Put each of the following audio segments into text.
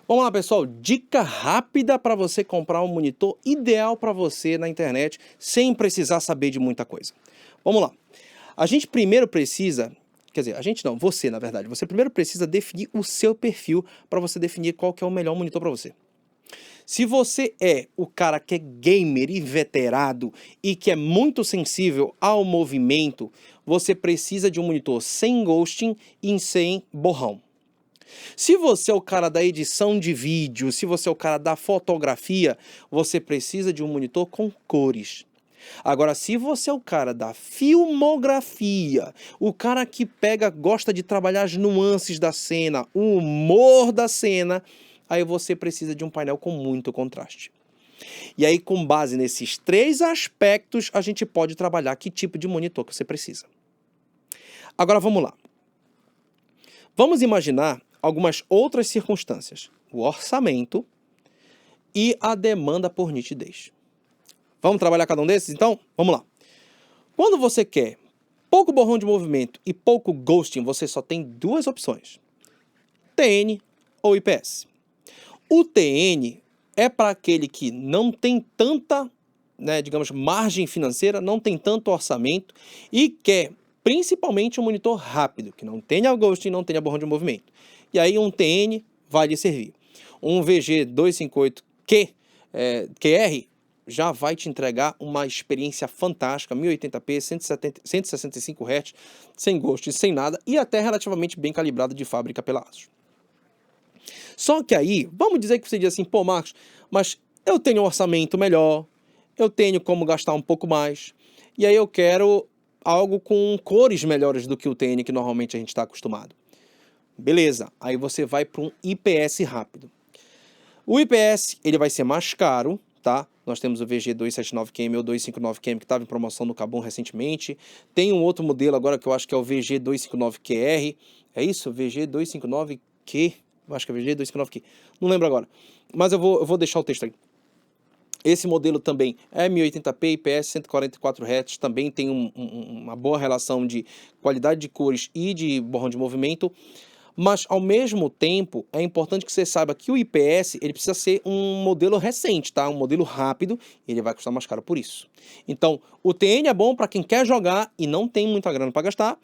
Vamos lá, pessoal, dica rápida para você comprar um monitor ideal para você na internet, sem precisar saber de muita coisa. Vamos lá. A gente primeiro precisa, quer dizer, a gente não, você na verdade, você primeiro precisa definir o seu perfil para você definir qual que é o melhor monitor para você. Se você é o cara que é gamer e veterado e que é muito sensível ao movimento, você precisa de um monitor sem ghosting e sem borrão. Se você é o cara da edição de vídeo, se você é o cara da fotografia, você precisa de um monitor com cores. Agora, se você é o cara da filmografia, o cara que gosta de trabalhar as nuances da cena, o humor da cena, aí você precisa de um painel com muito contraste. E aí, com base nesses três aspectos, a gente pode trabalhar que tipo de monitor que você precisa. Agora, vamos lá. Vamos imaginar algumas outras circunstâncias. O orçamento e a demanda por nitidez. Vamos trabalhar cada um desses, então? Vamos lá. Quando você quer pouco borrão de movimento e pouco ghosting, você só tem duas opções. TN ou IPS. O TN é para aquele que não tem tanta, digamos, margem financeira, não tem tanto orçamento e quer principalmente um monitor rápido, que não tenha ghosting, não tenha borrão de movimento. E aí um TN vai lhe servir. Um VG258Q QR já vai te entregar uma experiência fantástica, 1080p, 165 Hz, sem ghosting, sem nada, e até relativamente bem calibrado de fábrica pela ASUS. Só que aí, vamos dizer que você diz assim, pô, Marcos, mas eu tenho um orçamento melhor, eu tenho como gastar um pouco mais, e aí eu quero algo com cores melhores do que o TN que normalmente a gente está acostumado. Beleza, aí você vai para um IPS rápido. O IPS, ele vai ser mais caro, tá? Nós temos o VG279QM ou 259QM que estava em promoção no Kabum recentemente. Tem um outro modelo agora que eu acho que é o VG259QR. É isso? VG259Q? Eu acho que é VG259Q. Não lembro agora. Mas eu vou deixar o texto aí. Esse modelo também é 1080p, IPS 144 Hz, também tem uma boa relação de qualidade de cores e de borrão de movimento. Mas, ao mesmo tempo, é importante que você saiba que o IPS ele precisa ser um modelo recente, tá? Um modelo rápido, e ele vai custar mais caro por isso. Então, o TN é bom para quem quer jogar e não tem muita grana para gastar.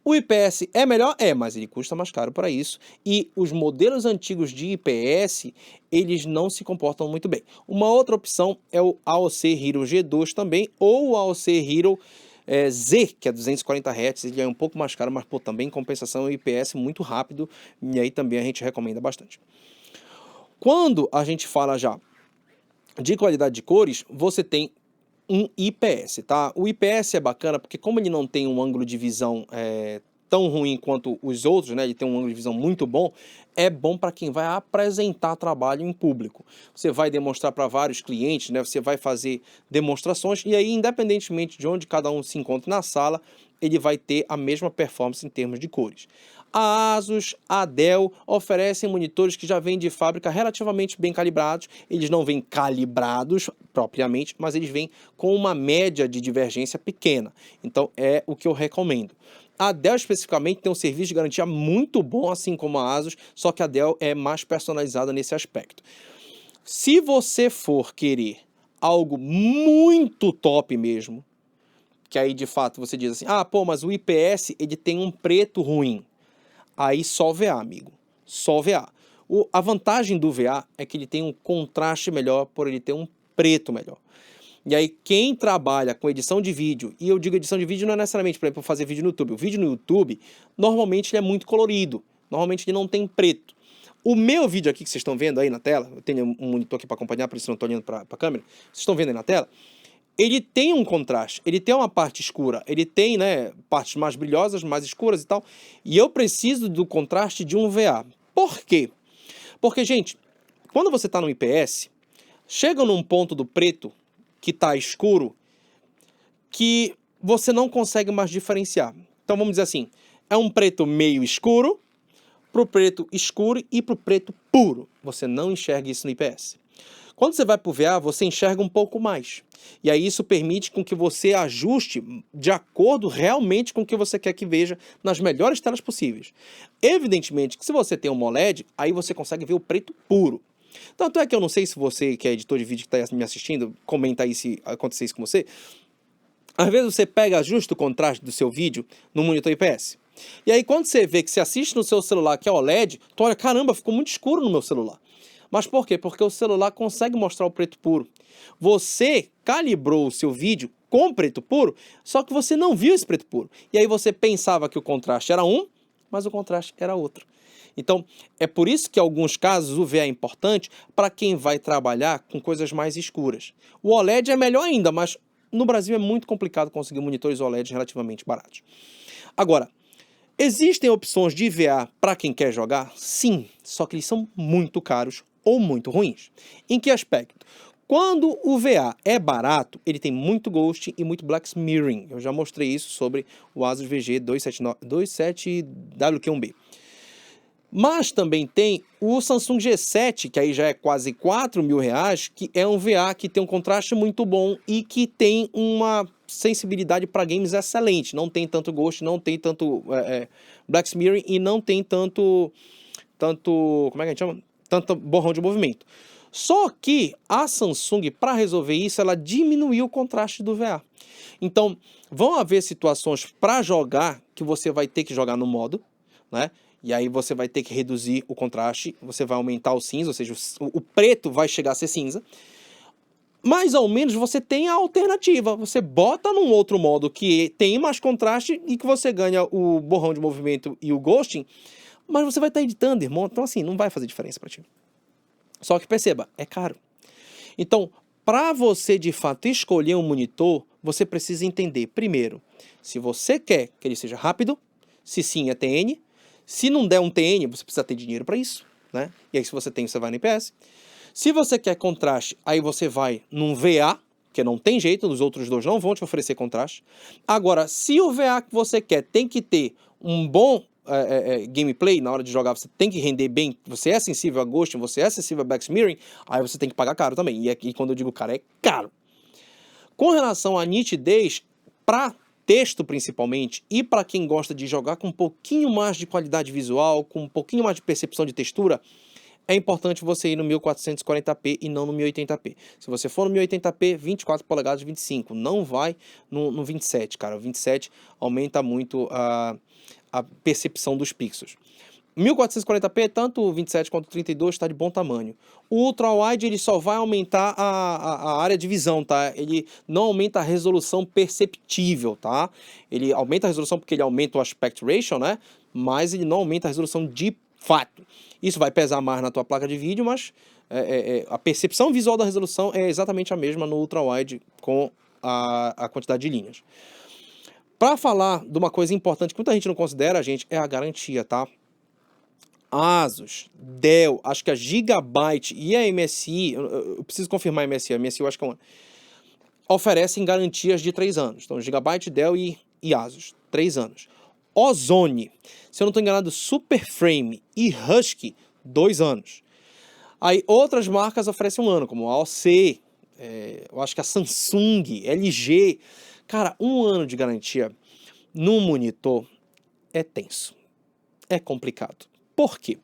O IPS é melhor? É, mas ele custa mais caro para isso. E os modelos antigos de IPS, eles não se comportam muito bem. Uma outra opção é o AOC Hero G2 também, ou o AOC Hero Z, que é 240 Hz, ele é um pouco mais caro, mas pô, também em compensação é um IPS muito rápido, e aí também a gente recomenda bastante. Quando a gente fala já de qualidade de cores, você tem um IPS, tá? O IPS é bacana porque como ele não tem um ângulo de visão tão ruim quanto os outros, né? Ele tem um ângulo de visão muito bom, é bom para quem vai apresentar trabalho em público. Você vai demonstrar para vários clientes, né? Você vai fazer demonstrações e aí, independentemente de onde cada um se encontre na sala, ele vai ter a mesma performance em termos de cores. A ASUS, a Dell oferecem monitores que já vêm de fábrica relativamente bem calibrados. Eles não vêm calibrados propriamente, mas eles vêm com uma média de divergência pequena. Então é o que eu recomendo. A Dell especificamente tem um serviço de garantia muito bom, assim como a ASUS, só que a Dell é mais personalizada nesse aspecto. Se você for querer algo muito top mesmo, que aí de fato você diz assim, ah, pô, mas o IPS ele tem um preto ruim. Aí só VA, amigo. Só VA. A vantagem do VA é que ele tem um contraste melhor por ele ter um preto melhor. E aí quem trabalha com edição de vídeo, e eu digo edição de vídeo não é necessariamente, por exemplo, fazer vídeo no YouTube. O vídeo no YouTube, normalmente ele é muito colorido. Normalmente ele não tem preto. O meu vídeo aqui que vocês estão vendo aí na tela, eu tenho um monitor aqui para acompanhar, por isso eu não estou olhando para a câmera. Vocês estão vendo aí na tela? Ele tem um contraste, ele tem uma parte escura, ele tem, partes mais brilhosas, mais escuras e tal, e eu preciso do contraste de um VA. Por quê? Porque, gente, quando você está no IPS, chega num ponto do preto que está escuro, que você não consegue mais diferenciar. Então vamos dizer assim, é um preto meio escuro, pro preto escuro e pro preto puro. Você não enxerga isso no IPS. Quando você vai para o VA, você enxerga um pouco mais. E aí isso permite com que você ajuste de acordo realmente com o que você quer que veja nas melhores telas possíveis. Evidentemente que se você tem um OLED, aí você consegue ver o preto puro. Tanto é que eu não sei se você, que é editor de vídeo que está me assistindo, comenta aí se acontecer isso com você. Às vezes você pega, ajusta o contraste do seu vídeo no monitor IPS. E aí quando você vê que você assiste no seu celular que é OLED, tu olha, caramba, ficou muito escuro no meu celular. Mas por quê? Porque o celular consegue mostrar o preto puro. Você calibrou o seu vídeo com preto puro, só que você não viu esse preto puro. E aí você pensava que o contraste era um, mas o contraste era outro. Então, é por isso que em alguns casos o VA é importante para quem vai trabalhar com coisas mais escuras. O OLED é melhor ainda, mas no Brasil é muito complicado conseguir monitores OLED relativamente baratos. Agora, existem opções de VA para quem quer jogar? Sim, só que eles são muito caros ou muito ruins. Em que aspecto? Quando o VA é barato, ele tem muito Ghost e muito Black Smearing. Eu já mostrei isso sobre o Asus VG 27WQ1B. Mas também tem o Samsung G7, que aí já é quase R$ 4.000, que é um VA que tem um contraste muito bom e que tem uma sensibilidade para games excelente. Não tem tanto Ghost, não tem tanto Black Smearing e não tem tanto, como é que a gente chama? Tanto borrão de movimento. Só que a Samsung, para resolver isso, ela diminuiu o contraste do VA. Então, vão haver situações para jogar que você vai ter que jogar no modo, né? E aí você vai ter que reduzir o contraste, você vai aumentar o cinza, ou seja, o preto vai chegar a ser cinza. Mais ou menos você tem a alternativa. Você bota num outro modo que tem mais contraste e que você ganha o borrão de movimento e o ghosting, mas você vai estar editando, irmão. Então assim, não vai fazer diferença para ti. Só que perceba, é caro. Então, para você de fato escolher um monitor, você precisa entender, primeiro, se você quer que ele seja rápido, se sim é TN, se não der um TN, você precisa ter dinheiro para isso, né? E aí se você tem, você vai no IPS. Se você quer contraste, aí você vai num VA, que não tem jeito, os outros dois não vão te oferecer contraste. Agora, se o VA que você quer tem que ter um bom gameplay, na hora de jogar você tem que render bem, você é sensível a ghosting, você é sensível a back smearing, aí você tem que pagar caro também. E aqui quando eu digo caro, é caro. Com relação à nitidez, para texto principalmente, e para quem gosta de jogar com um pouquinho mais de qualidade visual, com um pouquinho mais de percepção de textura, é importante você ir no 1440p e não no 1080p. Se você for no 1080p, 24 polegadas, 25. Não vai no 27, cara. O 27 aumenta muito a percepção dos pixels. 1440p, tanto o 27 quanto o 32 está de bom tamanho. O Ultra Wide ele só vai aumentar a área de visão, tá? Ele não aumenta a resolução perceptível, tá? Ele aumenta a resolução porque ele aumenta o aspect ratio, né? Mas ele não aumenta a resolução de fato. Isso vai pesar mais na tua placa de vídeo, mas a percepção visual da resolução é exatamente a mesma no Ultra Wide com a quantidade de linhas. Para falar de uma coisa importante que muita gente não considera, gente, é a garantia, tá? Asus, Dell, acho que a Gigabyte e a MSI, eu preciso confirmar a MSI eu acho que é uma, oferecem garantias de 3 anos. Então, Gigabyte, Dell e Asus, 3 anos. Ozone, se eu não estou enganado, Superframe e Husky, 2 anos. Aí outras marcas oferecem 1 ano, como a AOC, eu acho que a Samsung, LG. Cara, 1 ano de garantia num monitor é tenso, é complicado. Por quê?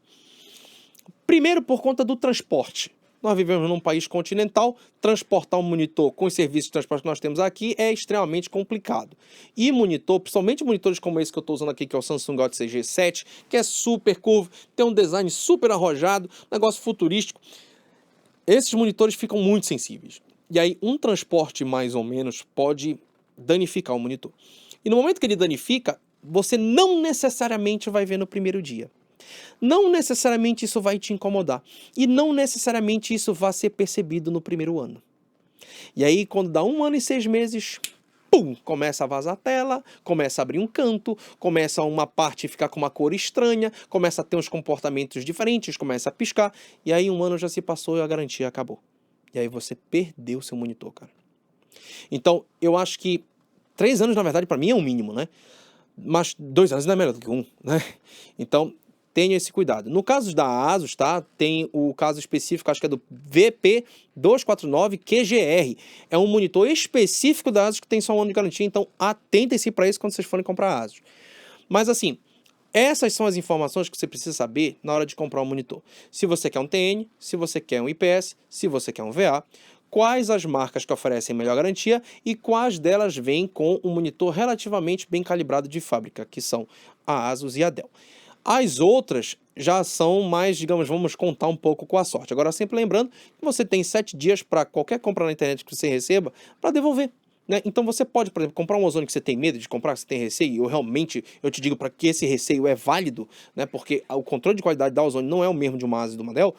Primeiro, por conta do transporte. Nós vivemos num país continental, transportar um monitor com os serviços de transporte que nós temos aqui é extremamente complicado. E monitor, principalmente monitores como esse que eu estou usando aqui, que é o Samsung Galaxy G7, que é super curvo, tem um design super arrojado, negócio futurístico. Esses monitores ficam muito sensíveis. E aí, um transporte mais ou menos pode danificar o monitor. E no momento que ele danifica, você não necessariamente vai ver no primeiro dia. Não necessariamente isso vai te incomodar. E não necessariamente isso vai ser percebido no primeiro ano. E aí, quando dá 1 ano e 6 meses, pum, começa a vazar a tela, começa a abrir um canto, começa uma parte a ficar com uma cor estranha, começa a ter uns comportamentos diferentes, começa a piscar, e aí 1 ano já se passou e a garantia acabou. E aí você perdeu seu monitor, cara. Então, eu acho que 3 anos, na verdade, para mim é um mínimo, né? Mas 2 anos ainda é melhor do que 1, né? Então, tenha esse cuidado. No caso da ASUS, tá? Tem o caso específico, acho que é do VP249QGR. É um monitor específico da ASUS que tem só um ano de garantia, então atentem-se para isso quando vocês forem comprar a ASUS. Mas assim, essas são as informações que você precisa saber na hora de comprar um monitor. Se você quer um TN, se você quer um IPS, se você quer um VA, quais as marcas que oferecem melhor garantia e quais delas vêm com um monitor relativamente bem calibrado de fábrica, que são a ASUS e a Dell. As outras já são mais, digamos, vamos contar um pouco com a sorte. Agora, sempre lembrando que você tem 7 dias para qualquer compra na internet que você receba para devolver. Né? Então você pode, por exemplo, comprar um ozônio que você tem medo de comprar, que você tem receio, eu te digo para que esse receio é válido, né? Porque o controle de qualidade da ozônio não é o mesmo de uma ASUS e de uma Dell.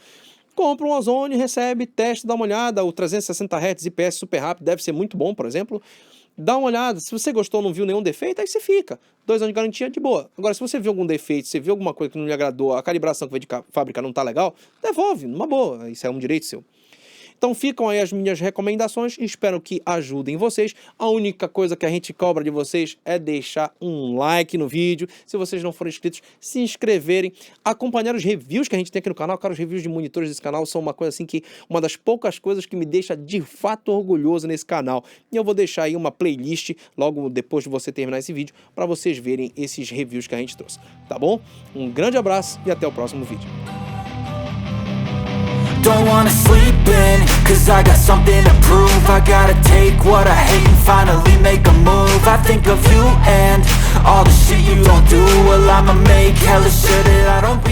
Compra um ozônio, recebe, testa, dá uma olhada, o 360 Hz IPS super rápido deve ser muito bom, por exemplo. Dá uma olhada, se você gostou, não viu nenhum defeito, aí você fica. 2 anos de garantia, de boa. Agora, se você viu algum defeito, se viu alguma coisa que não lhe agradou, a calibração que veio de fábrica não tá legal, devolve, numa boa, isso é um direito seu. Então ficam aí as minhas recomendações, espero que ajudem vocês. A única coisa que a gente cobra de vocês é deixar um like no vídeo. Se vocês não forem inscritos, se inscreverem, acompanhar os reviews que a gente tem aqui no canal. Cara, os reviews de monitores desse canal são uma coisa assim que, uma das poucas coisas que me deixa de fato orgulhoso nesse canal. E eu vou deixar aí uma playlist logo depois de você terminar esse vídeo para vocês verem esses reviews que a gente trouxe, tá bom? Um grande abraço e até o próximo vídeo. Don't wanna sleep in, cause I got something to prove. I gotta take what I hate and finally make a move. I think of you and all the shit you don't do. Well, I'ma make hella sure that I don't be